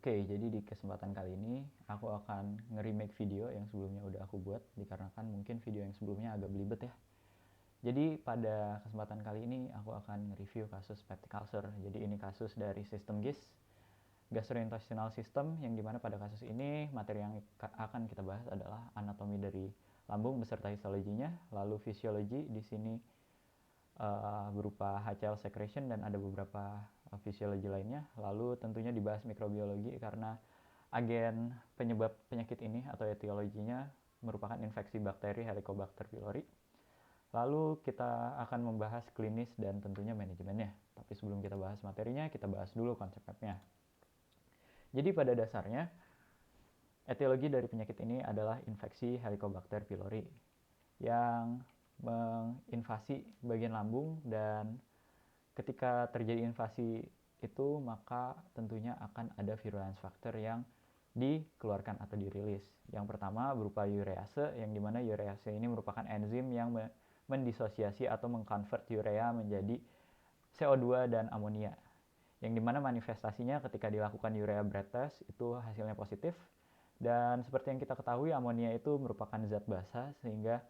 Oke, jadi di kesempatan kali ini aku akan nge-remake video yang sebelumnya udah aku buat, dikarenakan mungkin video yang sebelumnya agak belibet ya. Jadi pada kesempatan kali ini aku akan nge-review kasus peptic ulcer. Jadi ini kasus dari sistem GIS, gastrointestinal system, yang dimana pada kasus ini materi yang akan kita bahas adalah anatomi dari lambung beserta histologinya, lalu fisiologi di sini berupa HCl secretion dan ada beberapa fisiologi lainnya. Lalu tentunya dibahas mikrobiologi karena agen penyebab penyakit ini atau etiologinya merupakan infeksi bakteri Helicobacter pylori. Lalu kita akan membahas klinis dan tentunya manajemennya. Tapi sebelum kita bahas materinya, kita bahas dulu konsepnya. Jadi pada dasarnya, etiologi dari penyakit ini adalah infeksi Helicobacter pylori yang menginvasi bagian lambung, dan ketika terjadi invasi itu maka tentunya akan ada virulence factor yang dikeluarkan atau dirilis. Yang pertama berupa urease, yang dimana urease ini merupakan enzim yang mendisosiasi atau mengkonvert urea menjadi CO2 dan amonia. Yang dimana manifestasinya ketika dilakukan urea breath test itu hasilnya positif. Dan seperti yang kita ketahui, amonia itu merupakan zat basa sehingga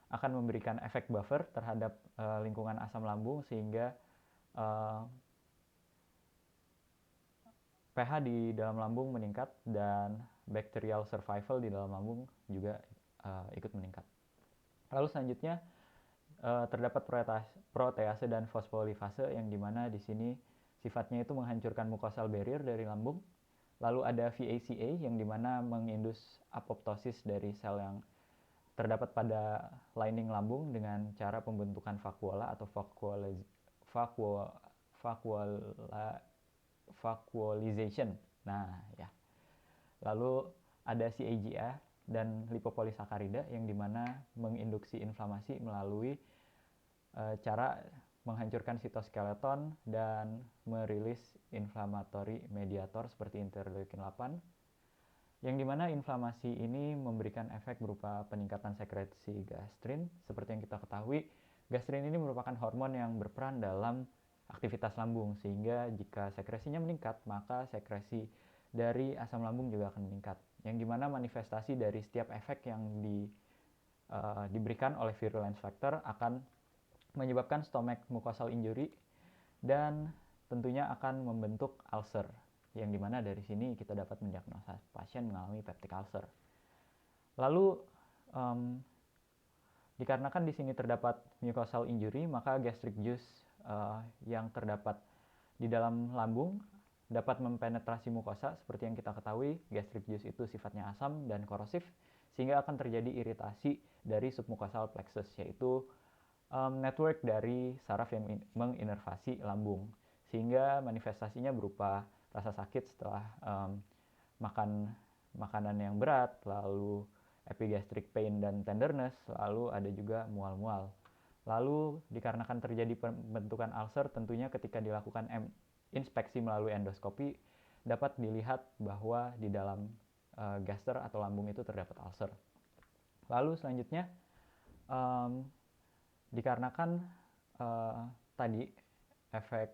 akan memberikan efek buffer terhadap lingkungan asam lambung sehingga pH di dalam lambung meningkat dan bacterial survival di dalam lambung juga ikut meningkat. Lalu selanjutnya terdapat protease dan fosfolipase, yang dimana di sini sifatnya itu menghancurkan mucosal barrier dari lambung. Lalu ada VACA yang dimana mengindus apoptosis dari sel yang terdapat pada lining lambung dengan cara pembentukan vakuola atau vacuolization. Nah, ya. Lalu ada CAGA dan lipopolisakarida yang dimana menginduksi inflamasi melalui cara menghancurkan sitoskeleton dan merilis inflammatory mediator seperti interleukin 8, yang dimana inflamasi ini memberikan efek berupa peningkatan sekresi gastrin. Seperti yang kita ketahui, gastrin ini merupakan hormon yang berperan dalam aktivitas lambung, sehingga jika sekresinya meningkat maka sekresi dari asam lambung juga akan meningkat, yang dimana manifestasi dari setiap efek yang diberikan oleh virulence factor akan menyebabkan stomach mucosal injury dan tentunya akan membentuk ulcer, yang dimana dari sini kita dapat mendiagnosa pasien mengalami peptic ulcer. Lalu dikarenakan di sini terdapat mucosal injury, maka gastric juice yang terdapat di dalam lambung dapat mempenetrasi mukosa. Seperti yang kita ketahui, gastric juice itu sifatnya asam dan korosif, sehingga akan terjadi iritasi dari submucosal plexus, yaitu network dari saraf yang menginervasi lambung, sehingga manifestasinya berupa rasa sakit setelah makan makanan yang berat, lalu epigastric pain dan tenderness, lalu ada juga mual-mual. Lalu dikarenakan terjadi pembentukan ulcer, tentunya ketika dilakukan inspeksi melalui endoskopi dapat dilihat bahwa di dalam gaster atau lambung itu terdapat ulcer. Lalu selanjutnya dikarenakan tadi efek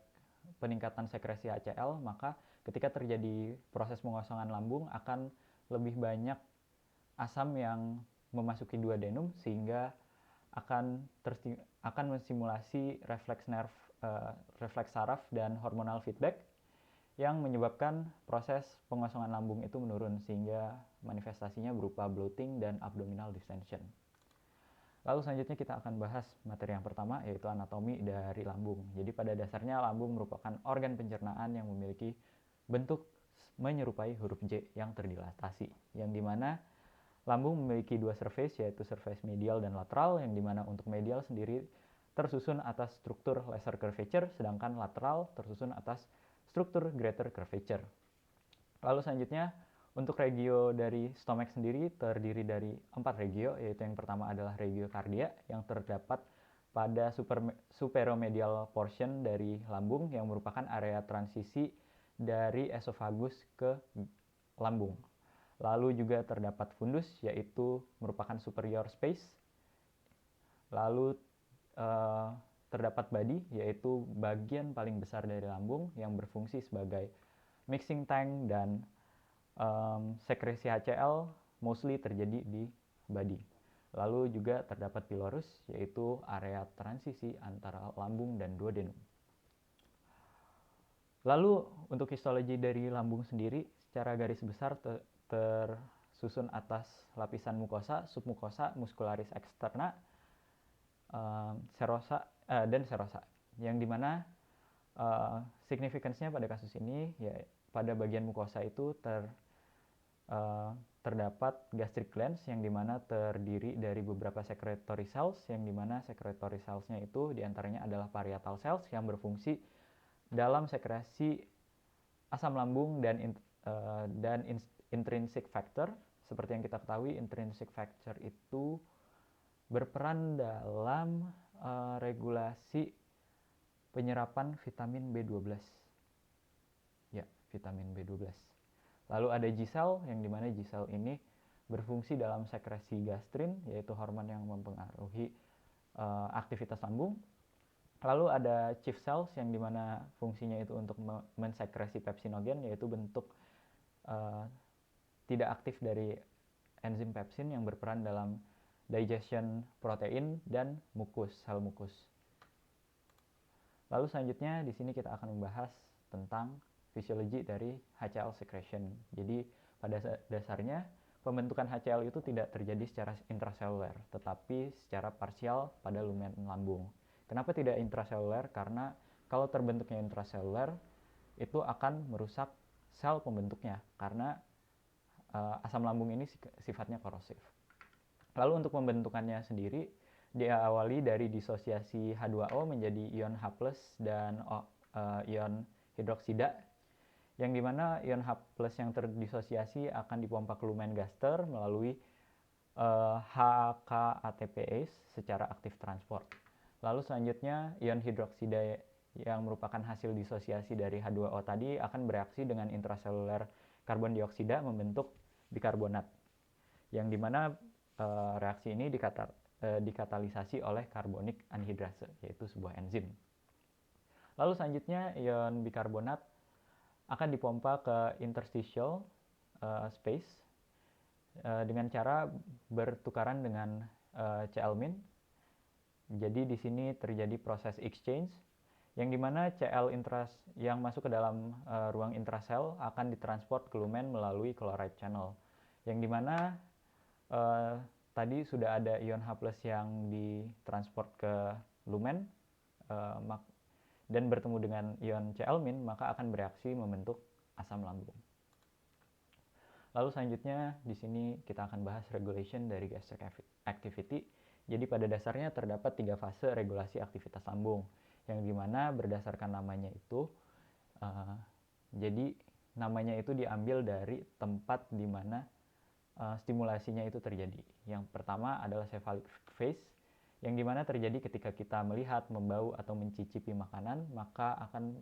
peningkatan sekresi HCl, maka ketika terjadi proses pengosongan lambung akan lebih banyak asam yang memasuki duodenum, sehingga akan mensimulasi refleks nerve, refleks saraf dan hormonal feedback yang menyebabkan proses pengosongan lambung itu menurun, sehingga manifestasinya berupa bloating dan abdominal distension. Lalu selanjutnya kita akan bahas materi yang pertama, yaitu anatomi dari lambung. Jadi pada dasarnya lambung merupakan organ pencernaan yang memiliki bentuk menyerupai huruf J yang terdilatasi, yang dimana lambung memiliki dua surface, yaitu surface medial dan lateral, yang dimana untuk medial sendiri tersusun atas struktur lesser curvature, sedangkan lateral tersusun atas struktur greater curvature. Lalu selanjutnya untuk regio dari stomach sendiri terdiri dari 4 regio, yaitu yang pertama adalah regio cardia yang terdapat pada superomedial portion dari lambung yang merupakan area transisi dari esofagus ke lambung. Lalu juga terdapat fundus, yaitu merupakan superior space. Lalu terdapat body, yaitu bagian paling besar dari lambung yang berfungsi sebagai mixing tank dan Sekresi HCl mostly terjadi di body. Lalu juga terdapat pylorus, yaitu area transisi antara lambung dan duodenum. Lalu untuk histologi dari lambung sendiri, secara garis besar tersusun atas lapisan mukosa, submukosa, muscularis externa, serosa dan serosa. Yang dimana signifikansinya pada kasus ini ya pada bagian mukosa itu terdapat gastric glands yang dimana terdiri dari beberapa secretory cells, yang dimana secretory cellsnya itu diantaranya adalah parietal cells yang berfungsi dalam sekresi asam lambung dan intrinsic factor. Seperti yang kita ketahui, intrinsic factor itu berperan dalam regulasi penyerapan vitamin B12. Ya, vitamin B12. Lalu ada G-cell, yang dimana G-cell ini berfungsi dalam sekresi gastrin, yaitu hormon yang mempengaruhi aktivitas lambung. Lalu ada chief cells, yang dimana fungsinya itu untuk mensekresi pepsinogen, yaitu bentuk tidak aktif dari enzim pepsin yang berperan dalam digestion protein dan mukus, sel mukus. Lalu selanjutnya di sini kita akan membahas tentang fisiologi dari HCl secretion. Jadi pada dasarnya pembentukan HCl itu tidak terjadi secara intraseluler, tetapi secara parsial pada lumen lambung. Kenapa tidak intraseluler? Karena kalau terbentuknya intraseluler itu akan merusak sel pembentuknya, karena asam lambung ini sifatnya korosif. Lalu untuk pembentukannya sendiri diawali dari disosiasi H2O menjadi ion H+ dan ion hidroksida, yang dimana ion H+ yang terdisosiasi akan dipompa ke lumen gaster melalui HK-ATPase secara aktif transport. Lalu selanjutnya ion hidroksida yang merupakan hasil disosiasi dari H2O tadi akan bereaksi dengan intraseluler karbon dioksida membentuk bikarbonat, yang dimana reaksi ini dikatalisasi oleh karbonik anhidrase, yaitu sebuah enzim. Lalu selanjutnya ion bikarbonat akan dipompa ke interstitial space dengan cara bertukaran dengan Cl-. Jadi di sini terjadi proses exchange, yang dimana Cl yang masuk ke dalam ruang intrasel akan ditransport ke lumen melalui chloride channel, yang dimana tadi sudah ada ion H+ yang ditransport ke lumen dan bertemu dengan ion Cl-, maka akan bereaksi membentuk asam lambung. Lalu selanjutnya di sini kita akan bahas regulation dari gastric activity. Jadi pada dasarnya terdapat 3 fase regulasi aktivitas lambung, yang dimana berdasarkan namanya itu jadi namanya itu diambil dari tempat di mana stimulasinya itu terjadi. Yang pertama adalah cephalic phase, yang dimana terjadi ketika kita melihat, membau, atau mencicipi makanan, maka akan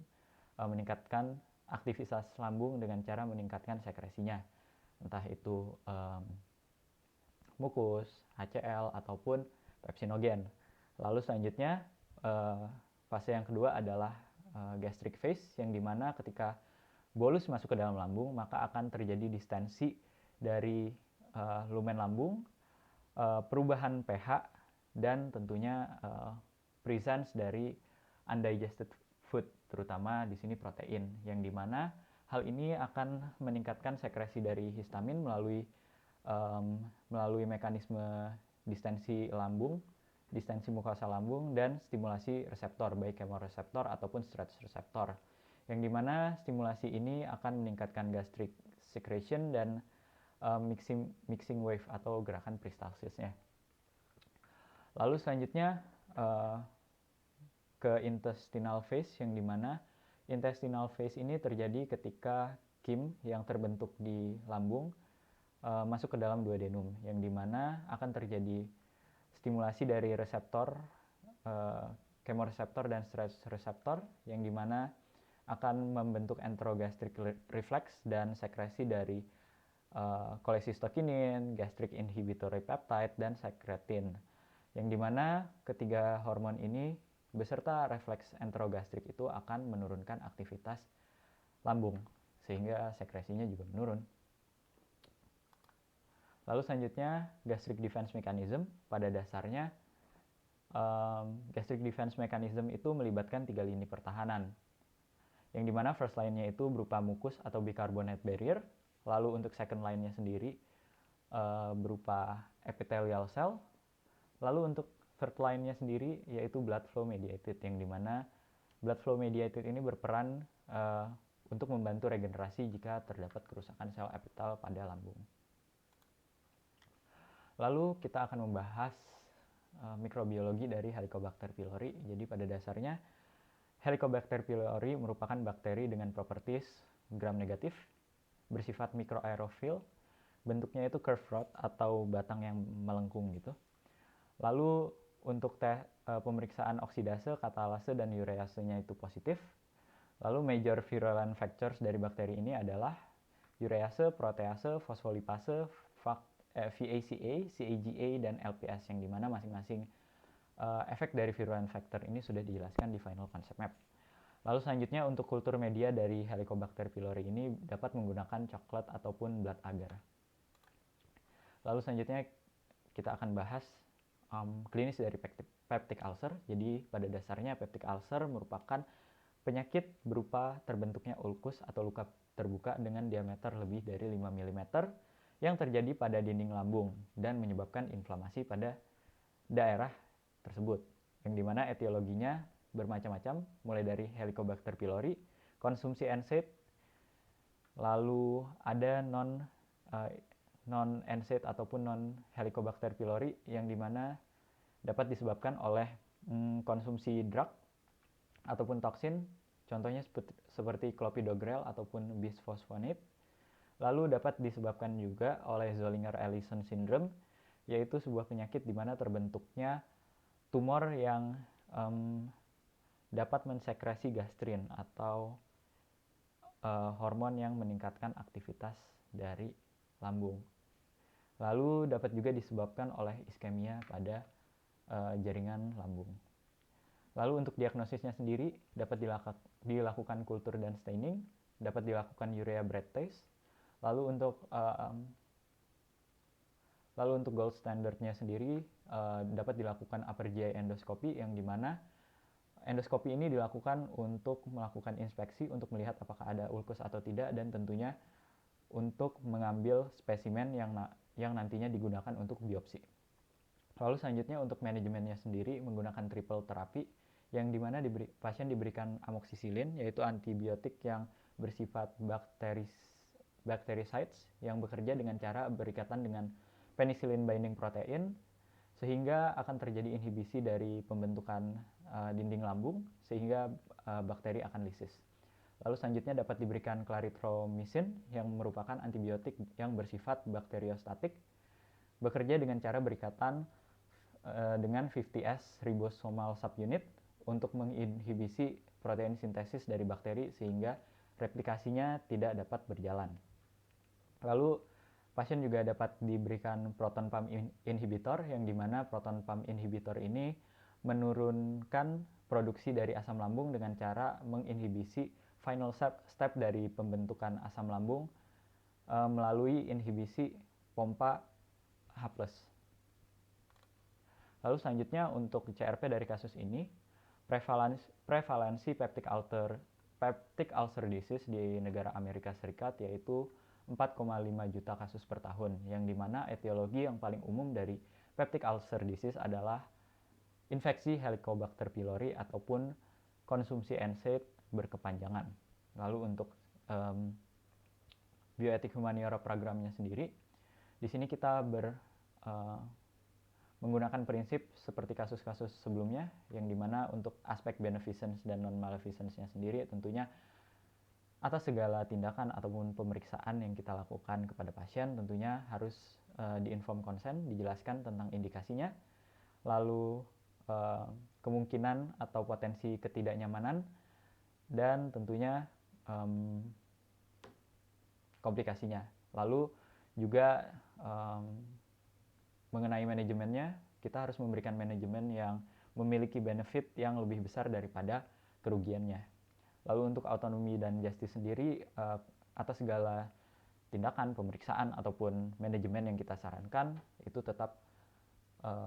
meningkatkan aktivitas lambung dengan cara meningkatkan sekresinya, entah itu mukus, HCl, ataupun pepsinogen. Lalu selanjutnya fase yang kedua adalah gastric phase, yang dimana ketika bolus masuk ke dalam lambung, maka akan terjadi distensi dari lumen lambung, perubahan pH, dan tentunya presence dari undigested food, terutama di sini protein, yang dimana hal ini akan meningkatkan sekresi dari histamin melalui mekanisme distensi lambung, distensi mukosa lambung, dan stimulasi reseptor, baik kemoreseptor ataupun stress reseptor, yang dimana stimulasi ini akan meningkatkan gastric secretion dan mixing wave atau gerakan peristalsisnya. Lalu selanjutnya ke intestinal phase, yang dimana intestinal phase ini terjadi ketika KIM yang terbentuk di lambung masuk ke dalam duodenum, yang dimana akan terjadi stimulasi dari reseptor, kemoreseptor dan stress reseptor, yang dimana akan membentuk enterogastric reflex dan sekresi dari cholecystokinin, gastric inhibitory peptide, dan sekretin, yang dimana ketiga hormon ini beserta refleks enterogastrik itu akan menurunkan aktivitas lambung, sehingga sekresinya juga menurun. Lalu selanjutnya gastric defense mechanism. Pada dasarnya gastric defense mechanism itu melibatkan 3 lini pertahanan, yang dimana first line-nya itu berupa mucus atau bicarbonate barrier. Lalu untuk second line-nya sendiri berupa epithelial cell. Lalu untuk third line-nya sendiri yaitu blood flow mediated, yang dimana blood flow mediated ini berperan untuk membantu regenerasi jika terdapat kerusakan sel epitel pada lambung. Lalu kita akan membahas mikrobiologi dari Helicobacter pylori. Jadi pada dasarnya Helicobacter pylori merupakan bakteri dengan properties gram negatif, bersifat mikroaerofil, bentuknya itu curved rod atau batang yang melengkung gitu. Lalu untuk pemeriksaan oksidase, katalase, dan ureasenya itu positif. Lalu major virulent factors dari bakteri ini adalah urease, protease, fosfolipase, VACA, CAGA, dan LPS, yang dimana masing-masing efek dari virulent factor ini sudah dijelaskan di final concept map. Lalu selanjutnya untuk kultur media dari Helicobacter pylori ini dapat menggunakan coklat ataupun blood agar. Lalu selanjutnya kita akan bahas klinis dari peptic ulcer. Jadi pada dasarnya peptic ulcer merupakan penyakit berupa terbentuknya ulkus atau luka terbuka dengan diameter lebih dari 5 mm yang terjadi pada dinding lambung dan menyebabkan inflamasi pada daerah tersebut, yang dimana etiologinya bermacam-macam, mulai dari Helicobacter pylori, konsumsi NSAID, lalu ada non-NSAID ataupun non-Helicobacter pylori, yang dimana dapat disebabkan oleh konsumsi drug ataupun toksin, contohnya seperti clopidogrel ataupun bisphosphonate. Lalu dapat disebabkan juga oleh Zollinger-Ellison syndrome, yaitu sebuah penyakit di mana terbentuknya tumor yang dapat mensekresi gastrin atau hormon yang meningkatkan aktivitas dari lambung. Lalu dapat juga disebabkan oleh iskemia pada jaringan lambung. Lalu untuk diagnosisnya sendiri dapat dilakukan kultur dan staining, dapat dilakukan urea breath test. Lalu untuk gold standardnya sendiri dapat dilakukan upper GI endoscopy, yang dimana endoskopi ini dilakukan untuk melakukan inspeksi untuk melihat apakah ada ulkus atau tidak, dan tentunya untuk mengambil spesimen yang nantinya digunakan untuk biopsi. Lalu selanjutnya untuk manajemennya sendiri menggunakan triple terapi, yang dimana pasien diberikan amoxicillin, yaitu antibiotik yang bersifat bactericides yang bekerja dengan cara berikatan dengan penicillin binding protein, sehingga akan terjadi inhibisi dari pembentukan dinding lambung, sehingga bakteri akan lysis. Lalu selanjutnya dapat diberikan clarithromycin, yang merupakan antibiotik yang bersifat bakteriostatik, bekerja dengan cara berikatan dengan 50S ribosomal subunit untuk menginhibisi protein sintesis dari bakteri sehingga replikasinya tidak dapat berjalan. Lalu pasien juga dapat diberikan proton pump inhibitor, yang dimana proton pump inhibitor ini menurunkan produksi dari asam lambung dengan cara menginhibisi final step dari pembentukan asam lambung melalui inhibisi pompa H+. Lalu selanjutnya untuk CRP dari kasus ini, prevalensi peptic ulcer disease di negara Amerika Serikat yaitu 4,5 juta kasus per tahun, yang dimana etiologi yang paling umum dari peptic ulcer disease adalah infeksi Helicobacter pylori ataupun konsumsi NSAID berkepanjangan. Lalu untuk bioetik humaniora programnya sendiri, di sini kita menggunakan prinsip seperti kasus-kasus sebelumnya, yang dimana untuk aspek beneficence dan non-maleficence-nya sendiri tentunya atas segala tindakan ataupun pemeriksaan yang kita lakukan kepada pasien tentunya harus di-inform consent, dijelaskan tentang indikasinya, lalu kemungkinan atau potensi ketidaknyamanan, dan tentunya komplikasinya. Lalu juga mengenai manajemennya, kita harus memberikan manajemen yang memiliki benefit yang lebih besar daripada kerugiannya. Lalu untuk autonomi dan justice sendiri, atas segala tindakan, pemeriksaan, ataupun manajemen yang kita sarankan, itu tetap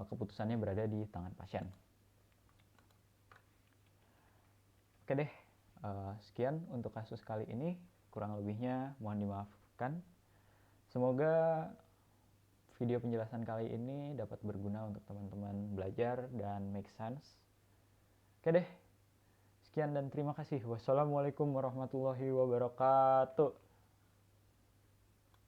keputusannya berada di tangan pasien. Oke deh, sekian untuk kasus kali ini. Kurang lebihnya mohon dimaafkan. Semoga video penjelasan kali ini dapat berguna untuk teman-teman belajar dan make sense. Oke deh, sekian dan terima kasih. Wassalamualaikum warahmatullahi wabarakatuh.